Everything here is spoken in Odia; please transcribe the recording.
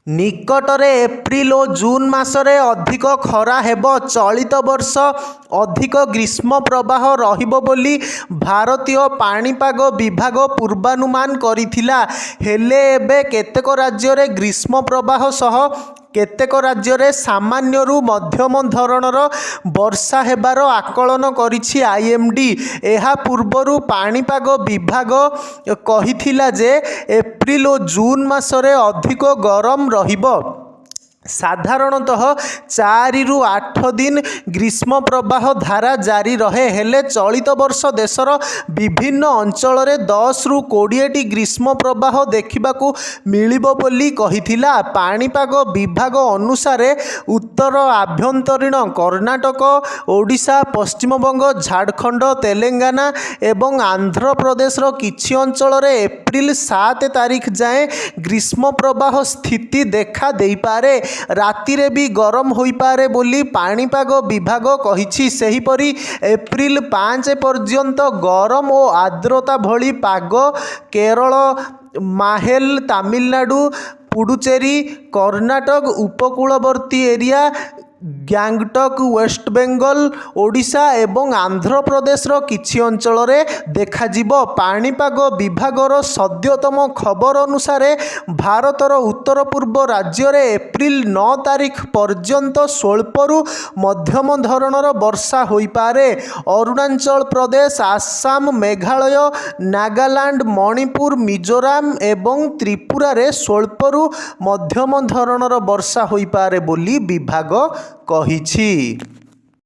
ନିକଟରେ ଏପ୍ରିଲ ଓ ଜୁନ୍ ମାସରେ ଅଧିକ ଖରା ହେବ। ଚଳିତ ବର୍ଷ ଅଧିକ ଗ୍ରୀଷ୍ମ ପ୍ରବାହ ରହିବ ବୋଲି ଭାରତୀୟ ପାଣିପାଗ ବିଭାଗ ପୂର୍ବାନୁମାନ କରିଥିଲା। ହେଲେ ଏବେ କେତେକ ରାଜ୍ୟରେ ଗ୍ରୀଷ୍ମ ପ୍ରବାହ ସହ କେତେକ ରାଜ୍ୟରେ ସାମାନ୍ୟରୁ ମଧ୍ୟମ ଧରଣର ବର୍ଷା ହେବାର ଆକଳନ କରିଛି ଆଇଏମ୍ଡି। ଏହା ପୂର୍ବରୁ ପାଣିପାଗ ବିଭାଗ କହିଥିଲା ଯେ ଏପ୍ରିଲ ଓ ଜୁନ୍ ମାସରେ ଅଧିକ ଗରମ ରହିବ। ସାଧାରଣତଃ 4ରୁ 8 ଦିନ ଗ୍ରୀଷ୍ମ ପ୍ରବାହ ଧାରା ଜାରି ରହେ। ହେଲେ ଚଳିତ ବର୍ଷ ଦେଶର ବିଭିନ୍ନ ଅଞ୍ଚଳରେ 10ରୁ 20ଟି ଗ୍ରୀଷ୍ମ ପ୍ରବାହ ଦେଖିବାକୁ ମିଳିବ ବୋଲି କହିଥିଲା। ପାଣିପାଗ ବିଭାଗ ଅନୁସାରେ ଉତ୍ତର ଆଭ୍ୟନ୍ତରୀଣ କର୍ଣ୍ଣାଟକ, ଓଡ଼ିଶା, ପଶ୍ଚିମବଙ୍ଗ, ଝାଡ଼ଖଣ୍ଡ, ତେଲେଙ୍ଗାନା ଏବଂ ଆନ୍ଧ୍ରପ୍ରଦେଶର କିଛି ଅଞ୍ଚଳରେ ଏପ୍ରିଲ 7 ତାରିଖ ଯାଏଁ ଗ୍ରୀଷ୍ମ ପ୍ରବାହ ସ୍ଥିତି ଦେଖା ଦେଇପାରେ। ରାତିରେ ବି ଗରମ ହୋଇପାରେ ବୋଲି ପାଣିପାଗ ବିଭାଗ କହିଛି। ସେହିପରି ଏପ୍ରିଲ 5 ପର୍ଯ୍ୟନ୍ତ ଗରମ ଓ ଆର୍ଦ୍ରତା ଭଳି ପାଗ କେରଳ, ମାହେଲ, ତାମିଲନାଡୁ, ପୁଡୁଚେରୀ, କର୍ଣ୍ଣାଟକ ଉପକୂଳବର୍ତ୍ତୀ ଏରିଆ, ଗ୍ୟାଙ୍ଗଟକ୍, ୱେଷ୍ଟବେଙ୍ଗଲ, ଓଡ଼ିଶା ଏବଂ ଆନ୍ଧ୍ରପ୍ରଦେଶର କିଛି ଅଞ୍ଚଳରେ ଦେଖାଯିବ। ପାଣିପାଗ ବିଭାଗର ସଦ୍ୟତମ ଖବର ଅନୁସାରେ ଭାରତର ଉତ୍ତର ପୂର୍ବ ରାଜ୍ୟରେ ଏପ୍ରିଲ 9 ତାରିଖ ପର୍ଯ୍ୟନ୍ତ ସ୍ୱଳ୍ପରୁ ମଧ୍ୟମ ଧରଣର ବର୍ଷା ହୋଇପାରେ। ଅରୁଣାଚଳ ପ୍ରଦେଶ, ଆସାମ, ମେଘାଳୟ, ନାଗାଲାଣ୍ଡ, ମଣିପୁର, ମିଜୋରାମ ଏବଂ ତ୍ରିପୁରାରେ ସ୍ୱଳ୍ପରୁ ମଧ୍ୟମ ଧରଣର ବର୍ଷା ହୋଇପାରେ ବୋଲି ବିଭାଗ କହିଛି।